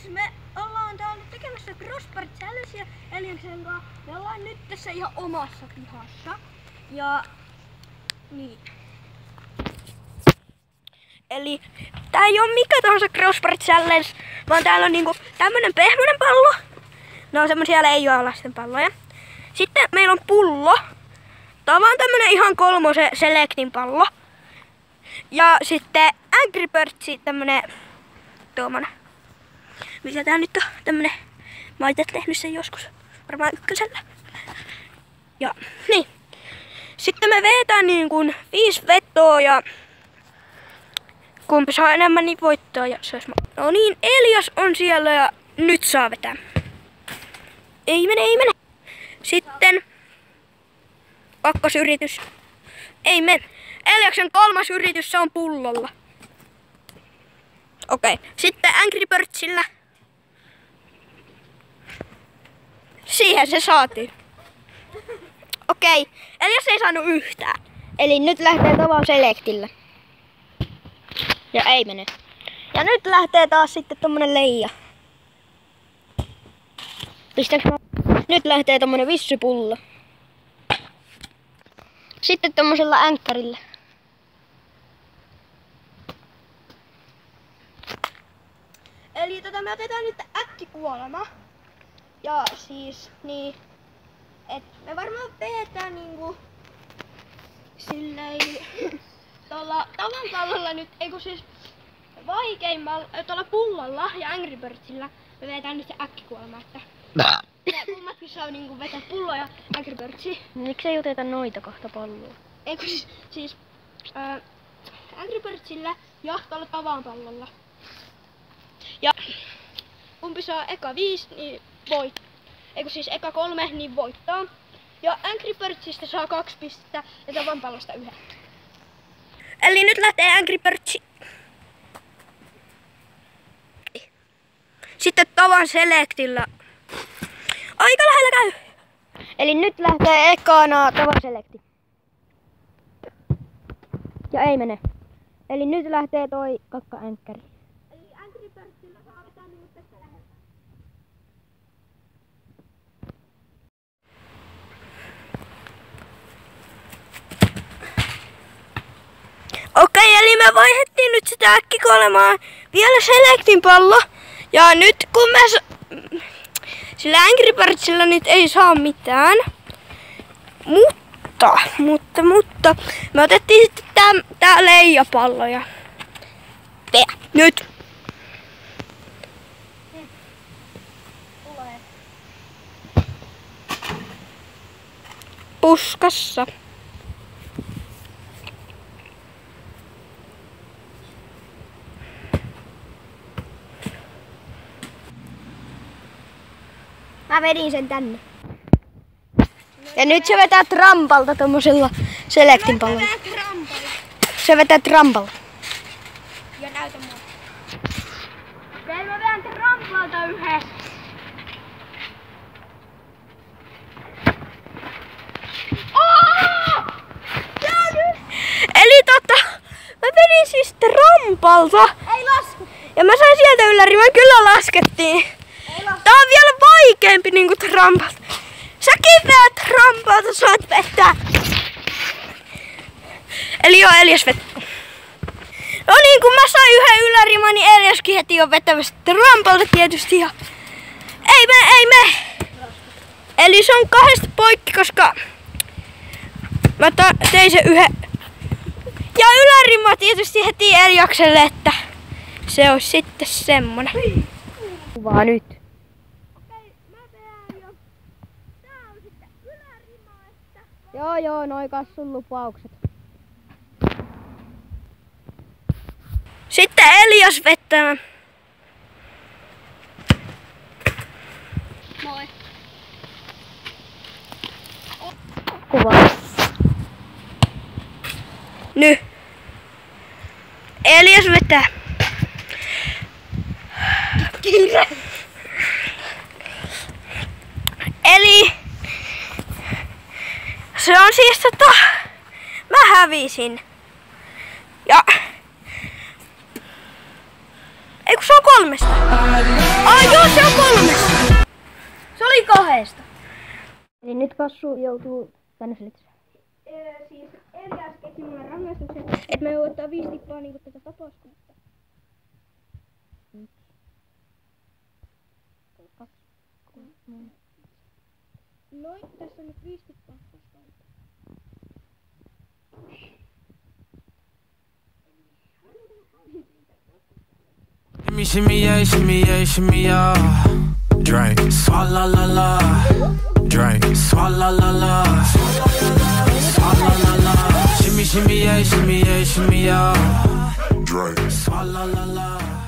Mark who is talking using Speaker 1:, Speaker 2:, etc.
Speaker 1: Me ollaan täällä tekemässä Crossbar Challengea Eliaksen kanssa. Me ollaan nyt tässä ihan omassa pihassa. Ja niin. Eli tää ei oo mikä tahansa Crossbar Challenge, vaan täällä on niinku tämmönen pehmoinen pallo. Ne on semmosia leijoalaisten palloja. Sitten meillä on pullo. Tää on vaan tämmönen ihan kolmosen Selectin pallo. Ja sitten Angry Birdsi tämmönen tuommoinen. Mikä tää nyt on? Tämmönen. Mä oon itse tehnyt sen joskus. Varmaan ykkösellä. Ja niin. Sitten me vetään niin kuin 5 vetoa ja kumpi saa enemmän niin voittaa. Ja se no niin, Elias on siellä ja nyt saa vetää. Ei mene, ei mene. Sitten kakkosyritys. Ei mene. Eliaksen 3. yritys, se on pullolla. Okei. Sitten Angry Birdsillä. Siihen se saatiin. Okei. Elias ei saanut yhtään.
Speaker 2: Eli nyt lähtee tavan Selectillä.
Speaker 1: Ja ei mene. Ja nyt lähtee taas sitten tommonen leija.
Speaker 2: Pistääks mä?
Speaker 1: Nyt lähtee tommonen vissypullo.
Speaker 2: Sitten tommosella änkkärillä.
Speaker 1: Eli me otetaan nyt äkkikuolema. Ja siis niin, et me varmaan vedetään niinku silleen tuolla tavan pallolla nyt, eiku siis vaikeimmalla tuolla pullolla ja Angry Birdsillä me vedetään nyt se äkkikuolema, että ne kummatkin saa niinku vetää pulloa ja Angry Birdsia.
Speaker 2: Miksi ei oteta noita kahta palloa?
Speaker 1: Eiku siis Angry Birdsillä ja tuolla tavan pallolla. Ja kumpi saa eka 5, niin voittaa. Eiku siis eka 3, niin voittaa. Ja Angry Birdsistä saa 2 pistettä ja tavan pallosta 1. Eli nyt lähtee Angry Birds. Sitten tavan Selectillä. Aika lähellä käy.
Speaker 2: Eli nyt lähtee ekana tavan Selecti. Ja ei mene. Eli nyt lähtee toi kakka-änkkäri.
Speaker 1: Eli Angry Birdsillä saa vetää niinku tästä lähellä. Okei, eli me vaihdettiin nyt sitä äkkikuolemaa vielä Selectin pallo. Ja nyt kun me sillä Angry Birdsillä nyt ei saa mitään. Mutta me otettiin sitten tää leijapallo ja nyt. Puskassa.
Speaker 2: Mä vedin sen tänne. Ja nyt se vetää trampalta tommosella Selectin pallolla. Se vetää trampalta.
Speaker 1: Ja näytä mua. Okei, mä vedän trampalta yhdessä. Eli mä vedin siis trampalta.
Speaker 2: Ei lasku.
Speaker 1: Ja mä sain sieltä ylläriman, kyllä laskettiin. Tää on vielä vaikeampi niinku trampalta. Säkin vedät trampalta, saat vetää. Eli joo, Elias vetää. No niin, kun mä sain yhden yläriman, niin Eliaskin heti on vetämässä trampalta tietysti. Ja ei me. Eli se on 2 poikki, koska mä tein sen yhden. Ja ylärima tietysti heti Eliakselle, että se olisi sitten semmonen.
Speaker 2: Kuvaa nyt.
Speaker 1: Okei, mä vedän jo. Tää on sitten ylärima, että...
Speaker 2: Joo, noi kassun lupaukset.
Speaker 1: Sitten Elias vetää. Moi.
Speaker 2: Kuvaa.
Speaker 1: Nyt. Elias vetää. Kiire. Eli se on siis hävisin. Ja... Ei kun se on 3. Ai joo, se on 3.
Speaker 2: Se oli 2. Eli nyt Kassu joutuu tänne selittämään.
Speaker 1: Siis Elias keksi mulle rangaistuksen, että me ottaa 5 tippaa niinku tätä tapauskutta.
Speaker 2: 1, 2, 3.
Speaker 1: Noin, tässä on nyt 5 tippaa.
Speaker 3: Shimmy yeah, shimmy yeah, shimmy yeah. Drink, swalla la la. Drink, swalla la la. Swalla la la. Shimmy yeah, shimmy yeah, shimmy yeah. Drink, swalla la la.